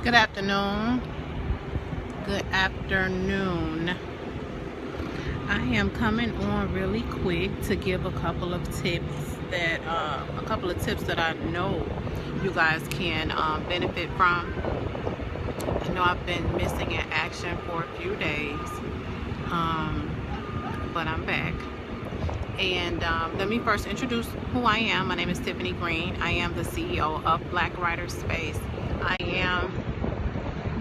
Good afternoon. Good afternoon. I am coming on really quick to give a couple of tips that I know you guys can benefit from. I know I've been missing in action for a few days, but I'm back. And let me first introduce who I am. My name is Tiffany Green. I am the CEO of Black Writer Space. I am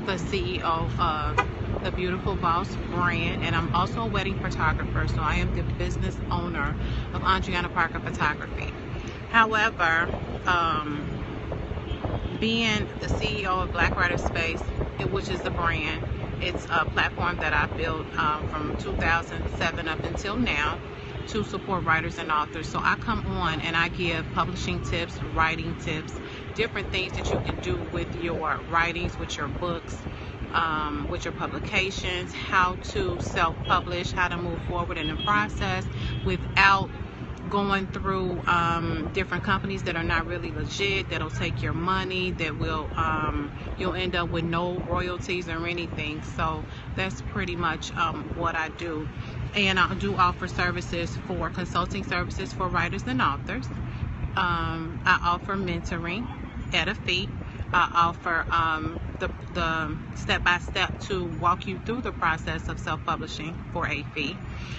the CEO of the Beautiful Boss brand, and I'm also a wedding photographer, so I am the business owner of Andriana Parker Photography. However, being the CEO of Black Writer Space, which is the brand, it's a platform that I built from 2007 up until now to support writers and authors. So I come on and I give publishing tips, writing tips, different things that you can do with your writings, with your books, with your publications, how to self-publish, how to move forward in the process without going through different companies that are not really legit, that'll take your money, that will you'll end up with no royalties or anything. So that's pretty much what I do. And I do offer services for consulting services for writers and authors. I offer mentoring at a fee. I offer the step-by-step to walk you through the process of self-publishing for a fee.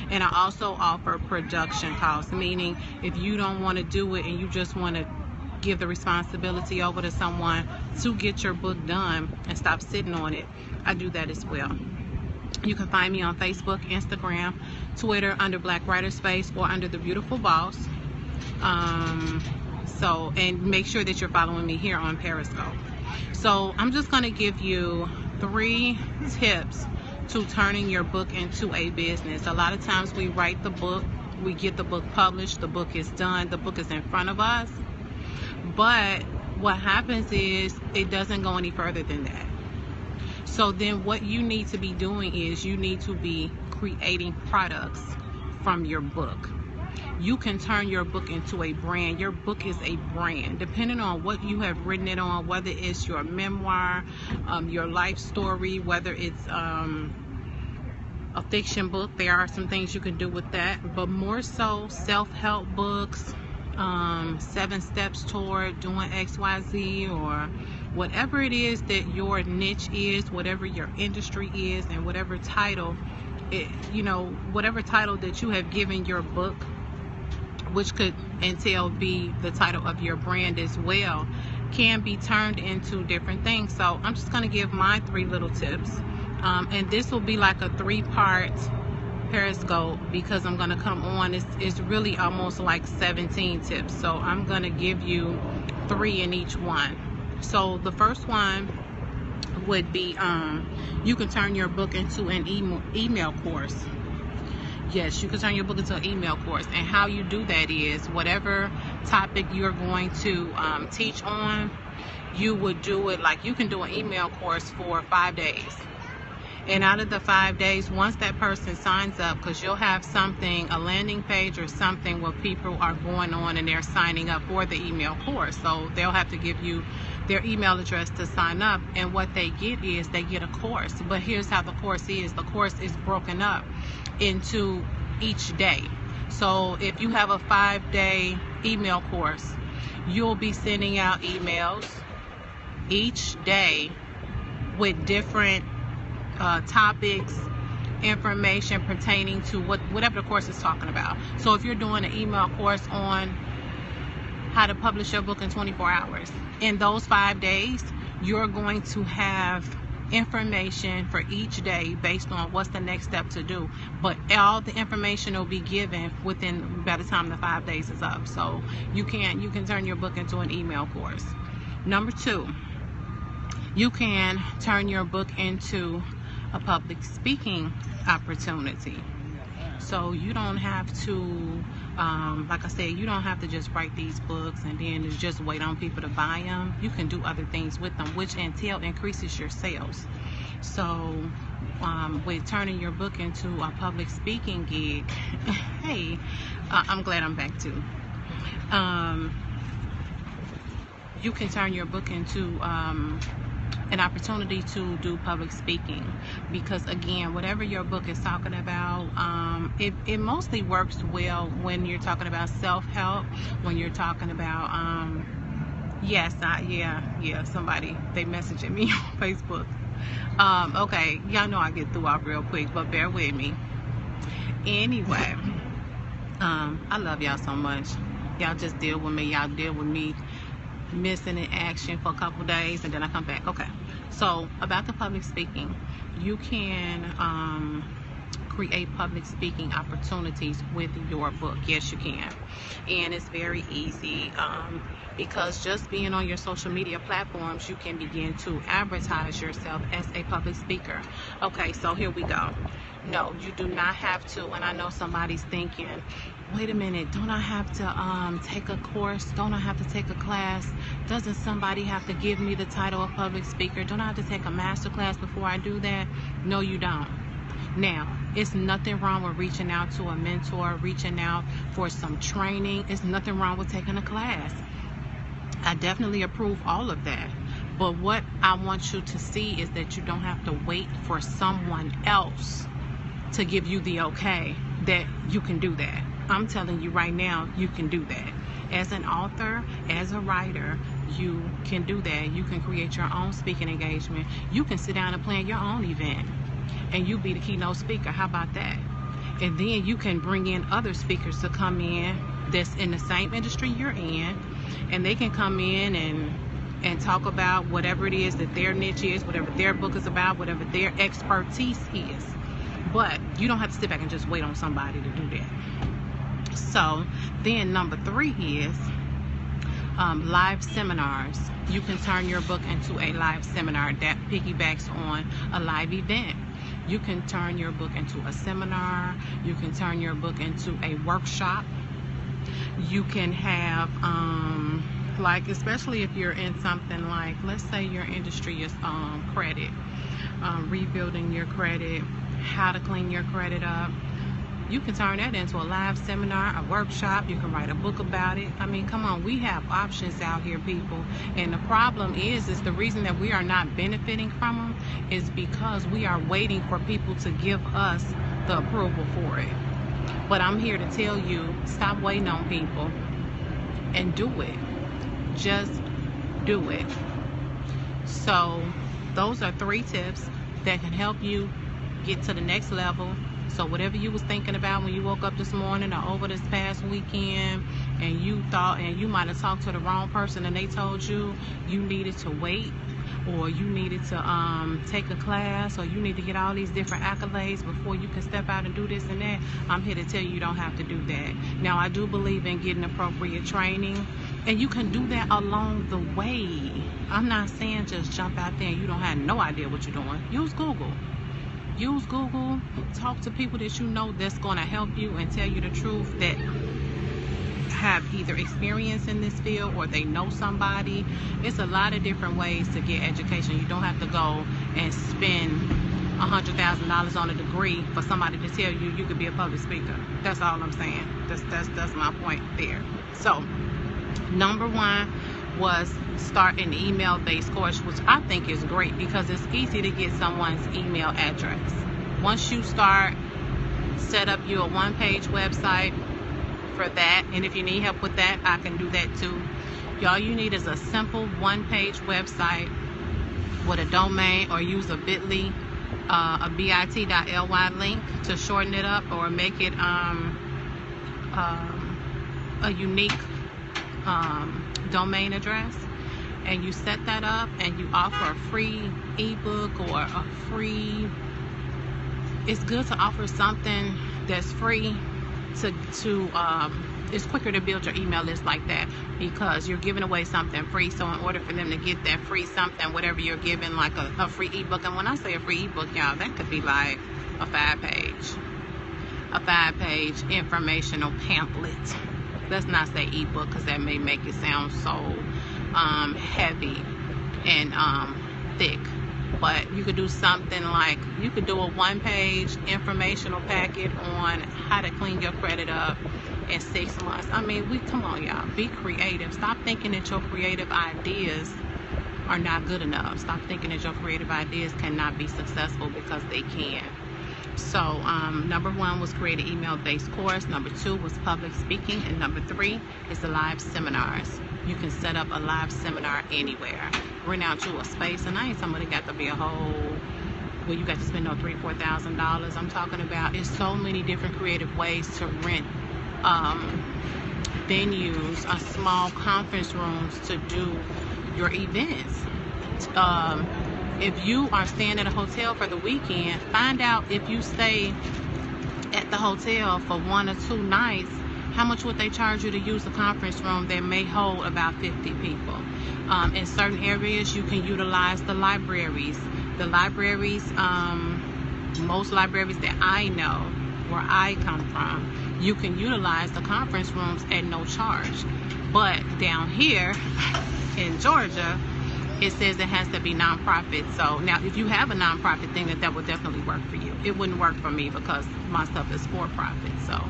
And I also offer production costs, meaning if you don't want to do it and you just want to give the responsibility over to someone to get your book done and stop sitting on it, I do that as well. You can find me on Facebook, Instagram, Twitter under Black Writer Space or under The Beautiful Boss. And make sure that you're following me here on Periscope. So I'm just going to give you 3 tips to turning your book into a business. A lot of times we write the book, we get the book published, the book is done, the book is in front of us. But what happens is it doesn't go any further than that. So then what you need to be doing is you need to be creating products from your book. You can turn your book into a brand. Your book is a brand, depending on what you have written it on, whether it's your memoir, your life story, whether it's a fiction book. There are some things you can do with that, but more so self-help books, 7 steps toward doing XYZ, or whatever it is that your niche is, whatever your industry is, and whatever title whatever title that you have given your book, which could entail be the title of your brand as well, can be turned into different things. So I'm just going to give my 3 little tips, and this will be like a 3-part Periscope, because I'm going to come on, it's really almost like 17 tips, so I'm going to give you 3 in each one. So the first one would be you can turn your book into an email course. Yes, you can turn your book into an email course. And how you do that is whatever topic you're going to teach on, you would do it like you can do an email course for 5 days. And out of the 5 days, once that person signs up, because you'll have something, a landing page or something where people are going on and they're signing up for the email course. So they'll have to give you their email address to sign up. And what they get is they get a course. But here's how the course is. The course is broken up into each day. So if you have a 5-day email course, you'll be sending out emails each day with different topics, information pertaining to whatever the course is talking about. So if you're doing an email course on how to publish your book in 24 hours, in those 5 days, you're going to have information for each day based on what's the next step to do. But all the information will be given by the time the 5 days is up. So you can turn your book into an email course. Number 2, you can turn your book into a public speaking opportunity. So you don't have to, like I said, you don't have to just write these books and then just wait on people to buy them. You can do other things with them, which increases your sales. So with turning your book into a public speaking gig, hey, I'm glad I'm back too. You can turn your book into an opportunity to do public speaking, because again, whatever your book is talking about, it mostly works well when you're talking about self-help, when you're talking about somebody, they messaging me on Facebook. Okay, y'all know I get through off real quick, but bear with me. Anyway, I love y'all so much. Y'all just deal with me. Y'all deal with me missing in action for a couple days, and then I come back. Okay, so about the public speaking, you can create public speaking opportunities with your book. Yes, you can. And it's very easy, because just being on your social media platforms, you can begin to advertise yourself as a public speaker. Okay, so here we go. No, you do not have to. And I know somebody's thinking, wait a minute, don't I have to take a course? Don't I have to take a class? Doesn't somebody have to give me the title of public speaker? Don't I have to take a master class before I do that? No, you don't. Now, it's nothing wrong with reaching out to a mentor, reaching out for some training. It's nothing wrong with taking a class. I definitely approve all of that. But what I want you to see is that you don't have to wait for someone else to give you the okay that you can do that. I'm telling you right now, you can do that. As an author, as a writer, you can do that. You can create your own speaking engagement. You can sit down and plan your own event, and you be the keynote speaker. How about that? And then you can bring in other speakers to come in that's in the same industry you're in, and they can come in and talk about whatever it is that their niche is, whatever their book is about, whatever their expertise is. But you don't have to sit back and just wait on somebody to do that. So then number 3 is live seminars. You can turn your book into a live seminar that piggybacks on a live event. You can turn your book into a seminar. You can turn your book into a workshop. You can have like, especially if you're in something like, let's say your industry is credit, rebuilding your credit, how to clean your credit up. You can turn that into a live seminar, a workshop. You can write a book about it. I mean, come on, we have options out here, people. And the problem is the reason that we are not benefiting from them is because we are waiting for people to give us the approval for it. But I'm here to tell you, stop waiting on people and do it. Just do it. So those are 3 tips that can help you get to the next level. So whatever you was thinking about when you woke up this morning or over this past weekend, and you thought, and you might have talked to the wrong person and they told you you needed to wait, or you needed to take a class, or you need to get all these different accolades before you can step out and do this and that, I'm here to tell you don't have to do that. Now, I do believe in getting appropriate training, and you can do that along the way. I'm not saying just jump out there and you don't have no idea what you're doing. Use Google. Use Google. Talk to people that you know that's going to help you and tell you the truth, that have either experience in this field or they know somebody. It's a lot of different ways to get education. You don't have to go and spend $100,000 on a degree for somebody to tell you you could be a public speaker. That's all I'm saying. That's my point there. So number 1 was start an email-based course, which I think is great because it's easy to get someone's email address. Once you start, set up you a 1-page website for that, and if you need help with that, I can do that too. All you need is a simple 1-page website with a domain, or use a bit.ly, a bit.ly link to shorten it up, or make it a unique domain address, and you set that up, and you offer a free ebook or a free, it's good to offer something that's free to it's quicker to build your email list like that, because you're giving away something free. So in order for them to get that free something, whatever you're giving, like a free ebook, and when I say a free ebook, y'all, that could be like a 5-page informational pamphlet. Let's not say ebook, because that may make it sound so heavy and thick. But you could do something like, you could do a 1-page informational packet on how to clean your credit up in 6 months. I mean, come on, y'all, be creative. Stop thinking that your creative ideas are not good enough. Stop thinking that your creative ideas cannot be successful, because they can. So number 1 was create an email-based course. Number 2 was public speaking. And number 3 is the live seminars. You can set up a live seminar anywhere. Rent out to a space, and I ain't somebody got to be a whole, well, you got to spend no $3,000-$4,000. I'm talking about, it's so many different creative ways to rent venues, small conference rooms to do your events. If you are staying at a hotel for the weekend, find out if you stay at the hotel for 1 or 2 nights, how much would they charge you to use a conference room that may hold about 50 people. In certain areas, you can utilize the libraries. The libraries, most libraries that I know, where I come from, you can utilize the conference rooms at no charge. But down here in Georgia, it says it has to be nonprofit. So now, if you have a nonprofit thing, that would definitely work for you. It wouldn't work for me because my stuff is for profit. So,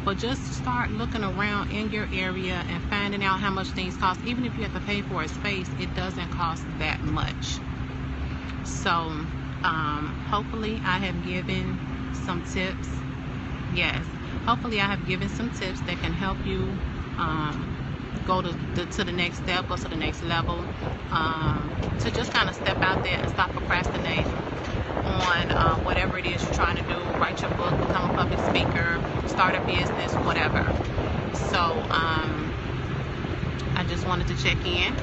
but just start looking around in your area and finding out how much things cost. Even if you have to pay for a space, it doesn't cost that much. So hopefully I have given some tips. Yes, hopefully I have given some tips that can help you go to the next step, go to the next level, to just kind of step out there and stop procrastinating on whatever it is you're trying to do. Write your book, become a public speaker, start a business, whatever. So I just wanted to check in.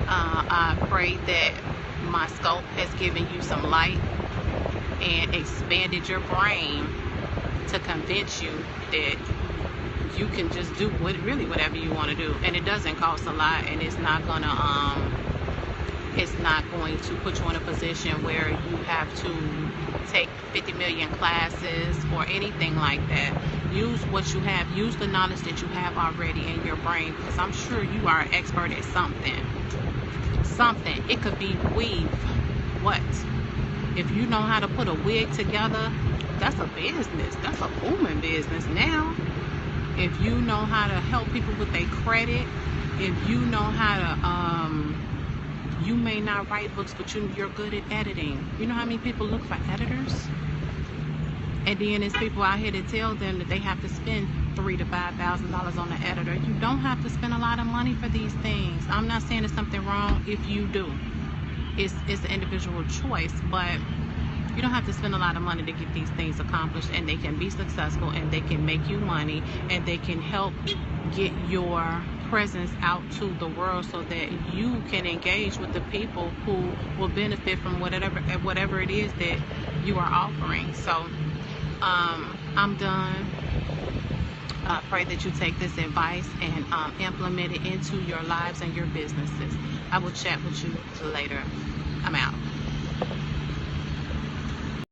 I pray that my scope has given you some light and expanded your brain to convince you that you can just do really whatever you want to do, and it doesn't cost a lot, and it's not going to put you in a position where you have to take 50 million classes or anything like that. Use what you have. Use the knowledge that you have already in your brain, because I'm sure you are an expert at something. It could be weave. What? If you know how to put a wig together, that's a business. That's a booming business now. If you know how to help people with their credit, if you know how to, you may not write books, but you're good at editing. You know how many people look for editors? And then there's people out here that tell them that they have to spend $3,000 to $5,000 on an editor. You don't have to spend a lot of money for these things. I'm not saying there's something wrong if you do. It's an individual choice, but you don't have to spend a lot of money to get these things accomplished, and they can be successful, and they can make you money, and they can help get your presence out to the world so that you can engage with the people who will benefit from whatever it is that you are offering. So I'm done. I pray that you take this advice and implement it into your lives and your businesses. I will chat with you later. I'm out.